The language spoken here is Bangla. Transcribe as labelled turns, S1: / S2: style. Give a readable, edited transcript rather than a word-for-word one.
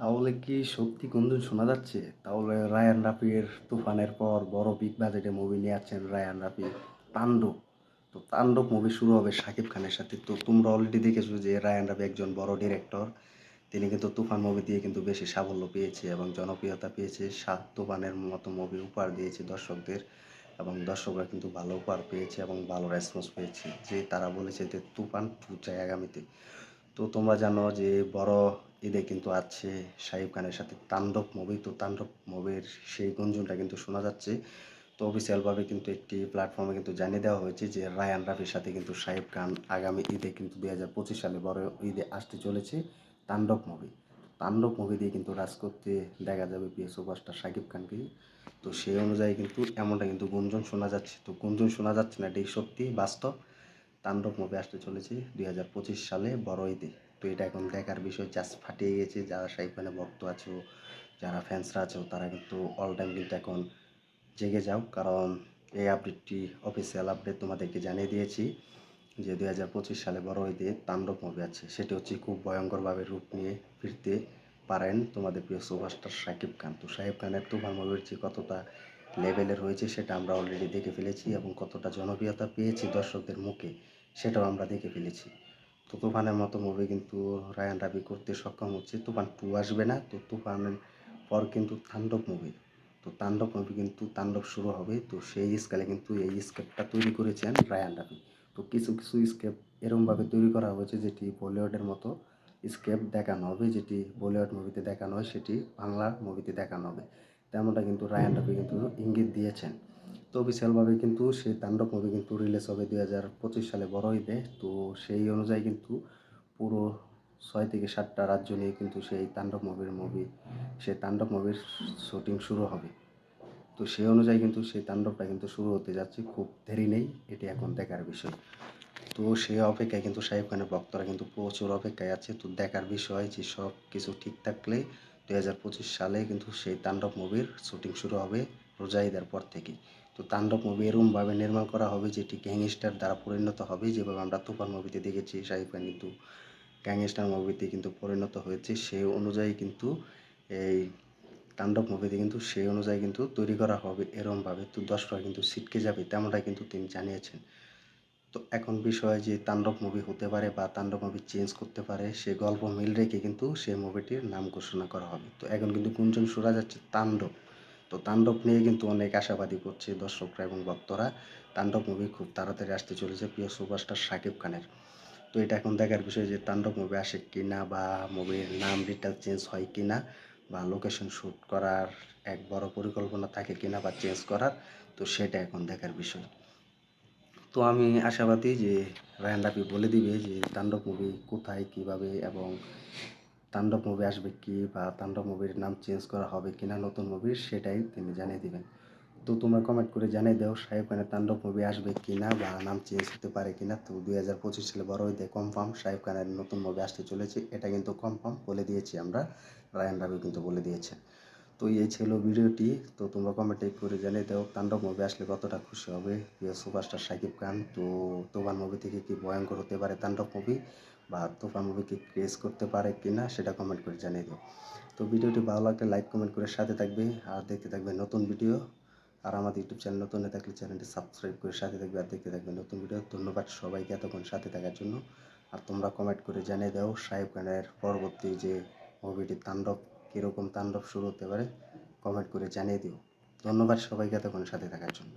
S1: তাহলে কি সত্যি গুঞ্জন শোনা যাচ্ছে? তাহলে রায়ান রাফির তুফানের পর বড় বিগ বাজেটে মুভি নিয়ে আসছেন রায়ান রাফি, তাণ্ডব। তো তাণ্ডব মুভি শুরু হবে শাকিব খানের সাথে। তো তোমরা অলরেডি দেখেছো যে রায়ান রাফি একজন বড় ডিরেক্টর। তিনি কিন্তু তুফান মুভি দিয়ে কিন্তু বেশি সাফল্য পেয়েছে এবং জনপ্রিয়তা পেয়েছে। তুফানের মতো মুভি উপহার দিয়েছে দর্শকদের এবং দর্শকরা কিন্তু ভালো উপহার পেয়েছে এবং ভালো রেসপন্স পেয়েছে, যে তারা বলেছে যে তুফান 2 চাই আগামীতে। তো তোমরা জানো যে বড় ঈদে কিন্তু আছে শাকিব খানের সাথে তাণ্ডব মুভি। তো তাণ্ডব মুভির সেই গুঞ্জনটা কিন্তু শোনা যাচ্ছে। তো অফিসিয়ালভাবে কিন্তু একটি প্ল্যাটফর্মে কিন্তু জানিয়ে দেওয়া হয়েছে যে রায়ান রাফির সাথে কিন্তু শাকিব খান আগামী ঈদে কিন্তু 2025 সালে বড় ঈদে আসতে চলেছে তাণ্ডব মুভি। তাণ্ডব মুভি দিয়ে কিন্তু রাজ করতে দেখা যাবে প্রিয় সুপারস্টার শাকিব খানকে। তো সেই অনুযায়ী কিন্তু এমনটা কিন্তু গুঞ্জন শোনা যাচ্ছে। তো গুঞ্জন শোনা যাচ্ছে না, এটাই সত্যি বাস্তব। তাণ্ডব মুভি আসতে চলেছে 2025 সালে বড় ঈদে। তো এটা এখন দেখার বিষয়, জাস্ট ফাটিয়ে গেছে। যারা শাকিব খানের ভক্ত আছো, যারা ফ্যান্সরা আছো, তারা কিন্তু অল টাইম কিন্তু এখন জেগে যাও, কারণ এই আপডেটটি অফিসিয়াল আপডেট তোমাদেরকে জানিয়ে দিয়েছি যে 2025 সালে বড় ঈদে তাণ্ডব মুভি আছে। সেটি হচ্ছে খুব ভয়ঙ্করভাবে রূপ নিয়ে ফিরতে পারেন তোমাদের প্রিয় সুপারস্টার শাকিব খান। তো শাকিব খানের তুফান মুভির যে কতটা লেভেলের হয়েছে সেটা আমরা অলরেডি দেখে ফেলেছি এবং কতটা জনপ্রিয়তা পেয়েছে দর্শকদের মুখে সেটাও আমরা দেখে ফেলেছি। তো তুফানের মতো মুভি কিন্তু রায়ান রাফি করতে সক্ষম হচ্ছে। তুফান 2 আসবে না, তো তুফানের পর কিন্তু তাণ্ডব মুভি। তো তাণ্ডব মুভি কিন্তু তাণ্ডব শুরু হবে। তো সেই স্কেলে কিন্তু এই স্ক্রিপ্টটা তৈরি করেছেন রায়ান রাফি। তো কিছু কিছু স্ক্রিপ্ট এরমভাবে তৈরি করা হয়েছে যেটি বলিউডের মতো স্ক্রিপ্ট দেখানো হবে, যেটি বলিউড মুভিতে দেখানো হয় সেটি বাংলা মুভিতে দেখানো হবে। তেমনটা কিন্তু রায়ান রাফি কিন্তু ইঙ্গিত দিয়েছেন। তো অফিসিয়ালভাবে কিন্তু সেই তাণ্ডব মুভি কিন্তু রিলিজ হবে 2025 সালে বড় ঈদে। তো সেই অনুযায়ী কিন্তু পুরো 6 থেকে 7টা রাজ্য নিয়ে কিন্তু সেই তাণ্ডব মুভির শুটিং শুরু হবে। তো সেই অনুযায়ী কিন্তু সেই তাণ্ডবটা কিন্তু শুরু হতে যাচ্ছে, খুব দেরি নেই, এটি এখন দেখার বিষয়। তো সেই অপেক্ষায় কিন্তু শাকিব খানের ভক্তরা কিন্তু প্রচুর অপেক্ষায় আছে। তো দেখার বিষয় যে সব কিছু ঠিক থাকলে 2025 সালে কিন্তু সেই তাণ্ডব মুভির শুটিং শুরু হবে রোজা ঈদের পর থেকেই। তো তাণ্ডব মুভি এরকমভাবে নির্মাণ করা হবে যেটি গ্যাংস্টার দ্বারা পরিণত হবে, যেভাবে আমরা তুফান মুভিতে দেখেছি শাকিব খান কিন্তু গ্যাংস্টার মুভিতে কিন্তু পরিণত হয়েছে। সেই অনুযায়ী কিন্তু এই তাণ্ডব মুভিতে কিন্তু সেই অনুযায়ী কিন্তু তৈরি করা হবে এরকমভাবে। তো দর্শকরা কিন্তু ছিটকে যাবে তেমনটাই কিন্তু তিনি জানিয়েছেন। তো এখন বিষয় যে তাণ্ডব মুভি হতে পারে বা তাণ্ডব মুভি চেঞ্জ করতে পারে, সে গল্প মিল রেখে কিন্তু সেই মুভিটির নাম ঘোষণা করা হবে। তো এখন কিন্তু গুঞ্জন শোনা যাচ্ছে তাণ্ডব। তো তাণ্ডব নিয়ে কিন্তু অনেক আশাবাদী করছে দর্শকরা এবং ভক্তরা। তাণ্ডব মুভি খুব তাড়াতাড়ি আসতে চলেছে প্রিয় সুপারস্টার শাকিব খানের। তো এটা এখন দেখার বিষয় যে তাণ্ডব মুভি আসে কি না, বা মুভির নাম ডিটেল চেঞ্জ হয় কি না, বা লোকেশন শ্যুট করার এক বড় পরিকল্পনা থাকে কি না বা চেঞ্জ করার। তো সেটা এখন দেখার বিষয়। তো আমি আশাবাদী যে রায়ান রাফি বলে দিবে যে তাণ্ডব মুভি কোথায়, কীভাবে এবং তাণ্ডব মুভি আসবে কি, বা তাণ্ডব মুভির নাম চেঞ্জ করা হবে কি না নতুন মুভির, সেটাই তিনি জানিয়ে দিবেন। তো তোমরা কমেন্ট করে জানিয়ে দাও শাকিব খানের তাণ্ডব মুভি আসবে কি না বা নাম চেঞ্জ হতে পারে কি না। তো 2025 সালে বড় ঈদে কনফার্ম শাকিব খানের নতুন মুভি আসতে চলেছে, এটা কিন্তু কনফার্ম বলে দিয়েছি আমরা। রায়ান রাফি কিন্তু বলে দিয়েছে। তো এই ছিল ভিডিওটি। তো তোমরা কমেন্টে করে জানিয়ে দাও তাণ্ডব মুভি আসলে কতটা খুশি হবে প্রিয় সুপারস্টার শাকিব খান। তো তুফান মুভি থেকে কি ভয়ঙ্কর হতে পারে তাণ্ডব মুভি, বা তুফান মুভি কি ক্রেজ করতে পারে কি না, সেটা কমেন্ট করে জানিয়ে দাও। তো ভিডিওটি ভালো লাগলে লাইক কমেন্ট করে সাথে থাকবে আর দেখতে থাকবে নতুন ভিডিও। আর আমাদের ইউটিউব চ্যানেল নতুন হয়ে থাকলে চ্যানেলটি সাবস্ক্রাইব করে সাথে থাকবে আর দেখতে থাকবে নতুন ভিডিও। ধন্যবাদ সবাইকে এতক্ষণ সাথে থাকার জন্য। আর তোমরা কমেন্ট করে জানিয়ে দাও শাকিব খানের পরবর্তী যে মুভিটি তাণ্ডব, কীরকম তাণ্ডব শুরু হতে পারে, কমেন্ট করে জানিয়ে দিও। ধন্যবাদ সবাইকে এতক্ষণ সাথে থাকার জন্য।